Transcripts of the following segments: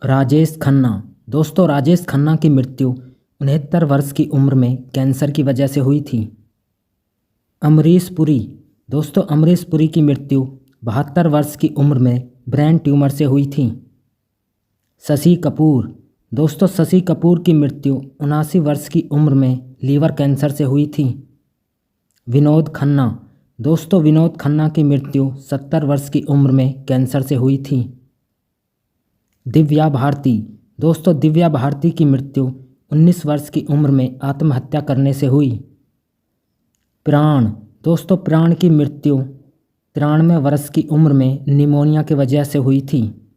राजेश खन्ना। दोस्तों राजेश खन्ना की मृत्यु 69 वर्ष की उम्र में कैंसर की वजह से हुई थी। अमरीश पुरी। दोस्तों अमरीश पुरी की मृत्यु 72 वर्ष की उम्र में ब्रेन ट्यूमर से हुई थी। शशि कपूर। दोस्तों शशि कपूर की मृत्यु 79 वर्ष की उम्र में लीवर कैंसर से हुई थी। विनोद खन्ना। दोस्तों विनोद खन्ना की मृत्यु 70 वर्ष की उम्र में कैंसर से हुई थी। दिव्या भारती। दोस्तों दिव्या भारती की मृत्यु 19 वर्ष की उम्र में आत्महत्या करने से हुई। प्राण। दोस्तों प्राण की मृत्यु 93 वर्ष की उम्र में निमोनिया की वजह से हुई थी।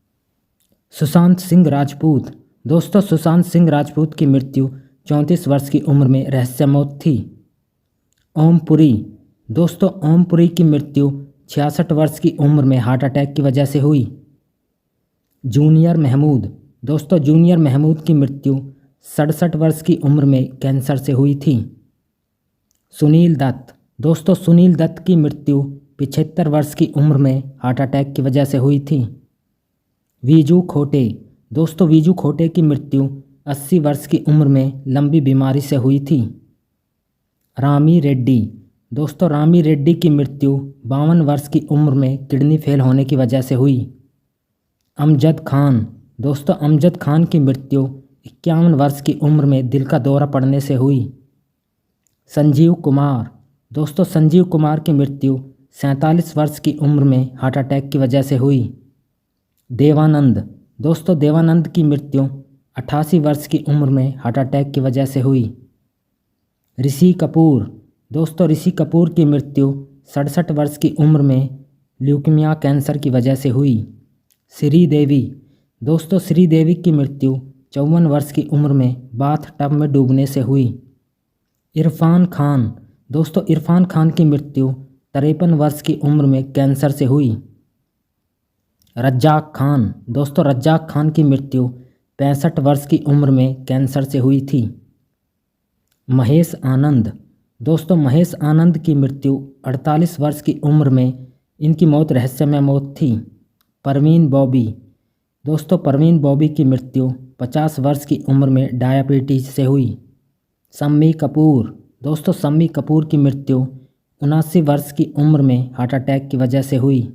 सुशांत सिंह राजपूत। दोस्तों सुशांत सिंह राजपूत की मृत्यु 34 वर्ष की उम्र में रहस्य मौत थी। ओम पुरी। दोस्तों ओम पुरी की मृत्यु 66 वर्ष की उम्र में हार्ट अटैक की वजह से हुई। जूनियर महमूद। दोस्तों जूनियर महमूद की मृत्यु 67 वर्ष की उम्र में कैंसर से हुई थी। सुनील दत्त। दोस्तों सुनील दत्त की मृत्यु 75 वर्ष की उम्र में हार्ट अटैक की वजह से हुई थी। वीजू खोटे। दोस्तों वीजू खोटे की मृत्यु 80 वर्ष की उम्र में लंबी बीमारी से हुई थी। रामी रेड्डी। दोस्तों रामी रेड्डी की मृत्यु 52 वर्ष की उम्र में किडनी फेल होने की वजह से हुई। अमजद खान। दोस्तों अमजद खान की मृत्यु 51 वर्ष की उम्र में दिल का दौरा पड़ने से हुई। संजीव कुमार। दोस्तों संजीव कुमार की मृत्यु 47 वर्ष की उम्र में हार्ट अटैक की वजह से हुई। देवानंद। दोस्तों देवानंद की मृत्यु 88 वर्ष की उम्र में हार्ट अटैक की वजह से हुई। ऋषि कपूर। दोस्तों ऋषि कपूर की मृत्यु 67 वर्ष की उम्र में ल्यूकीमिया कैंसर की वजह से हुई। श्रीदेवी। दोस्तों श्रीदेवी की मृत्यु 54 वर्ष की उम्र में बाथ टब में डूबने से हुई। इरफान खान। दोस्तों इरफान खान की मृत्यु 53 वर्ष की उम्र में कैंसर से हुई। रज्जाक खान। दोस्तों रज्जाक खान की मृत्यु 65 वर्ष की उम्र में कैंसर से हुई थी। महेश आनंद। दोस्तों महेश आनंद की मृत्यु 48 वर्ष की उम्र में इनकी मौत रहस्यमय मौत थी। परवीन बॉबी। दोस्तों परवीन बॉबी की मृत्यु 50 वर्ष की उम्र में डायबिटीज से हुई। शम्मी कपूर। दोस्तों शम्मी कपूर की मृत्यु 79 वर्ष की उम्र में हार्ट अटैक की वजह से हुई।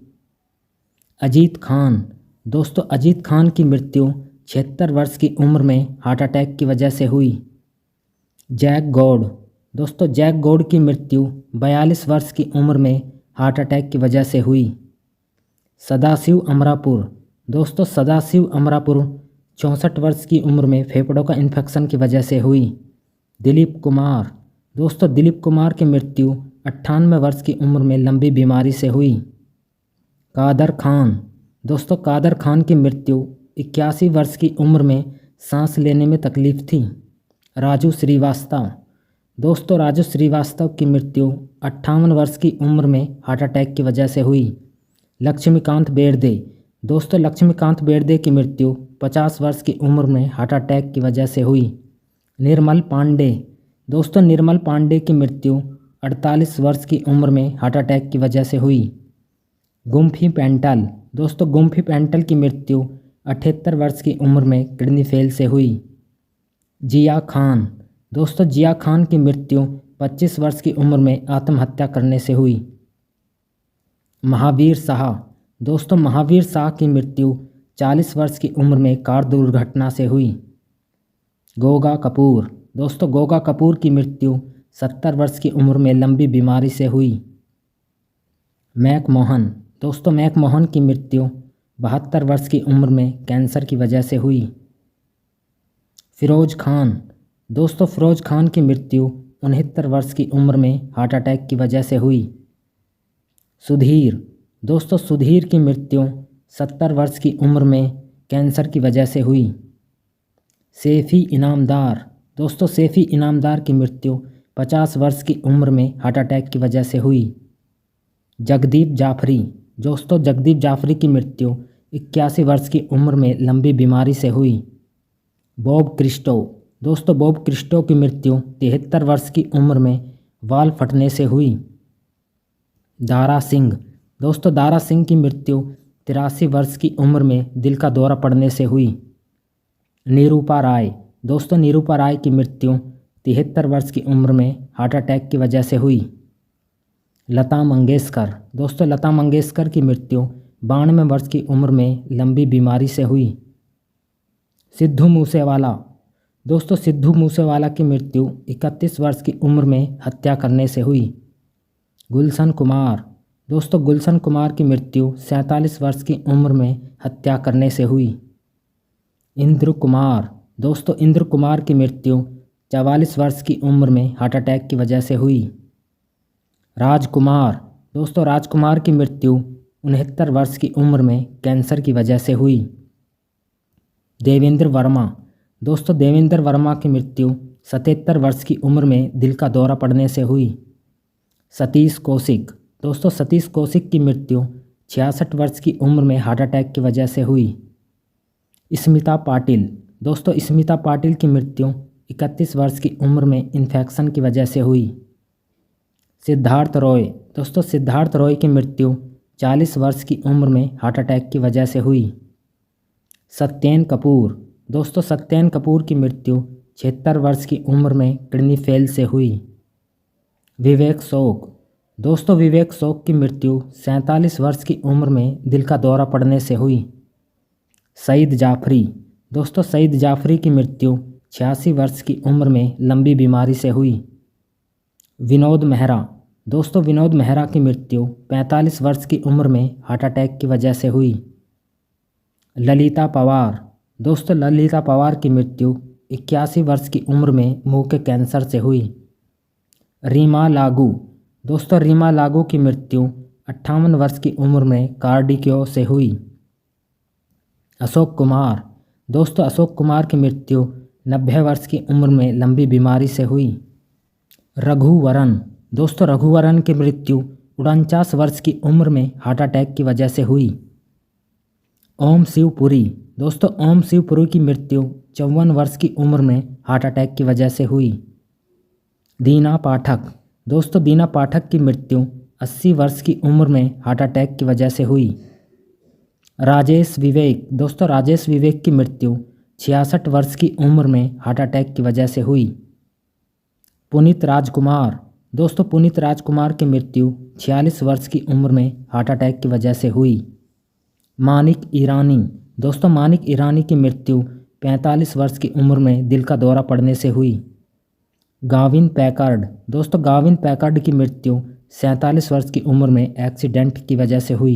अजीत खान। दोस्तों अजीत खान की मृत्यु 76 वर्ष की उम्र में हार्ट अटैक की वजह से हुई। Jack God. दोस्तों जैक गॉड की मृत्यु 42 वर्ष की उम्र में हार्ट अटैक की वजह से हुई। सदाशिव अमरापुर। दोस्तों सदाशिव अमरापुर 64 वर्ष की उम्र में फेफड़ों का इन्फेक्शन की वजह से हुई। दिलीप कुमार। दोस्तों दिलीप कुमार की मृत्यु 98 वर्ष की उम्र में लंबी बीमारी से हुई। कादर खान। दोस्तों कादर खान की मृत्यु 81 वर्ष की उम्र में सांस लेने में तकलीफ थी। राजू श्रीवास्तव। दोस्तों राजू श्रीवास्तव की मृत्यु 58 वर्ष की उम्र में हार्ट अटैक की वजह से हुई। लक्ष्मीकांत बेर्दे। दोस्तों लक्ष्मीकांत बेर्दे की मृत्यु 50 वर्ष की उम्र में हार्ट अटैक की वजह से हुई। निर्मल पांडे। दोस्तों निर्मल पांडे की मृत्यु 48 वर्ष की उम्र में हार्ट अटैक की वजह से हुई। गुम्फी पेंटल। दोस्तों गुम्फी पेंटल की मृत्यु 78 वर्ष की उम्र में किडनी फेल से हुई। जिया खान। दोस्तों जिया खान की मृत्यु 25 वर्ष की उम्र में आत्महत्या करने से हुई। महावीर शाह। दोस्तों महावीर शाह की मृत्यु 40 वर्ष की उम्र में कार दुर्घटना से हुई। गोगा कपूर। दोस्तों गोगा कपूर की मृत्यु 70 वर्ष की उम्र में लंबी बीमारी से हुई। मैकमोहन। दोस्तों मैकमोहन की मृत्यु 72 वर्ष की उम्र में कैंसर की वजह से हुई। फिरोज खान। दोस्तों फिरोज खान की मृत्यु 69 वर्ष की उम्र में हार्ट अटैक की वजह से हुई। सुधीर। दोस्तों सुधीर की मृत्यु 70 वर्ष की उम्र में कैंसर की वजह से हुई। सैफी इनामदार। दोस्तों सैफी इनामदार की मृत्यु 50 वर्ष की उम्र में हार्ट अटैक की वजह से हुई। जगदीप जाफरी। दोस्तों जगदीप जाफरी की मृत्यु 81 वर्ष की उम्र में लंबी बीमारी से हुई। Bob Christo. दोस्तों बॉब क्रिस्टो की मृत्यु 73 वर्ष की उम्र में वाल फटने से हुई। दारा सिंह। दोस्तों दारा सिंह की मृत्यु 83 वर्ष की उम्र में दिल का दौरा पड़ने से हुई। निरूपा राय। दोस्तों निरूपा राय की मृत्यु 73 वर्ष की उम्र में हार्ट अटैक की वजह से हुई। लता मंगेशकर। दोस्तों लता मंगेशकर की मृत्यु 92 वर्ष की उम्र में लंबी बीमारी से हुई। सिद्धू मूसेवाला। दोस्तों सिद्धू मूसेवाला की मृत्यु 31 वर्ष की उम्र में हत्या करने से हुई। गुलशन कुमार। दोस्तों गुलशन कुमार की मृत्यु 47 वर्ष की उम्र में हत्या करने से हुई। इंद्र कुमार। दोस्तों इंद्र कुमार की मृत्यु 44 वर्ष की उम्र में हार्ट अटैक की वजह से हुई। राजकुमार। दोस्तों राजकुमार की मृत्यु 69 वर्ष की उम्र में कैंसर की वजह से हुई। देवेंद्र वर्मा। दोस्तों देवेंद्र वर्मा की मृत्यु 77 वर्ष की उम्र में दिल का दौरा पड़ने से हुई। सतीश कौशिक। दोस्तों सतीश कौशिक की मृत्यु 66 वर्ष की उम्र में हार्ट अटैक की वजह से हुई। स्मिता पाटिल। दोस्तों स्मिता पाटिल की मृत्यु 31 वर्ष की उम्र में इन्फेक्शन की वजह से हुई। सिद्धार्थ रॉय। दोस्तों सिद्धार्थ रॉय की मृत्यु 40 वर्ष की उम्र में हार्ट अटैक की वजह से हुई। सत्येन कपूर। दोस्तों सत्येन कपूर की मृत्यु 76 वर्ष की उम्र में किडनी फेल से हुई। विवेक शोक। दोस्तों विवेक शोक की मृत्यु 47 वर्ष की उम्र में दिल का दौरा पड़ने से हुई। सईद जाफरी। दोस्तों सईद जाफरी की मृत्यु 86 वर्ष की उम्र में लंबी बीमारी से हुई। विनोद मेहरा। दोस्तों विनोद मेहरा की मृत्यु 45 वर्ष की उम्र में हार्ट अटैक की वजह से हुई। ललिता पवार। दोस्तों ललिता पवार की मृत्यु 81 वर्ष की उम्र में मुंह के कैंसर से हुई। रीमा लागू। दोस्तों रीमा लागू की मृत्यु 58 वर्ष की उम्र में कार्डियो से हुई। अशोक कुमार। दोस्तों अशोक कुमार की मृत्यु 90 वर्ष की उम्र में लंबी बीमारी से हुई। रघुवरन। दोस्तों रघुवरन की मृत्यु 49 वर्ष की उम्र में हार्ट अटैक की वजह से हुई। ओम शिवपुरी। दोस्तों ओम शिवपुरी की मृत्यु 54 वर्ष की उम्र में हार्ट अटैक की वजह से हुई। दीना पाठक। दोस्तों दीना पाठक की मृत्यु 80 वर्ष की उम्र में हार्ट अटैक की वजह से हुई। राजेश विवेक। दोस्तों राजेश विवेक की मृत्यु 66 वर्ष की उम्र में हार्ट अटैक की वजह से हुई। पुनीत राजकुमार। दोस्तों पुनीत राजकुमार की मृत्यु 46 वर्ष की उम्र में हार्ट अटैक की वजह से हुई। मानिक ईरानी। दोस्तों मानिक ईरानी की मृत्यु 45 वर्ष की उम्र में दिल का दौरा पड़ने से हुई। Gavin Packard. दोस्तों गाविन पैकर्ड की मृत्यु 47 वर्ष की उम्र में एक्सीडेंट की वजह से हुई।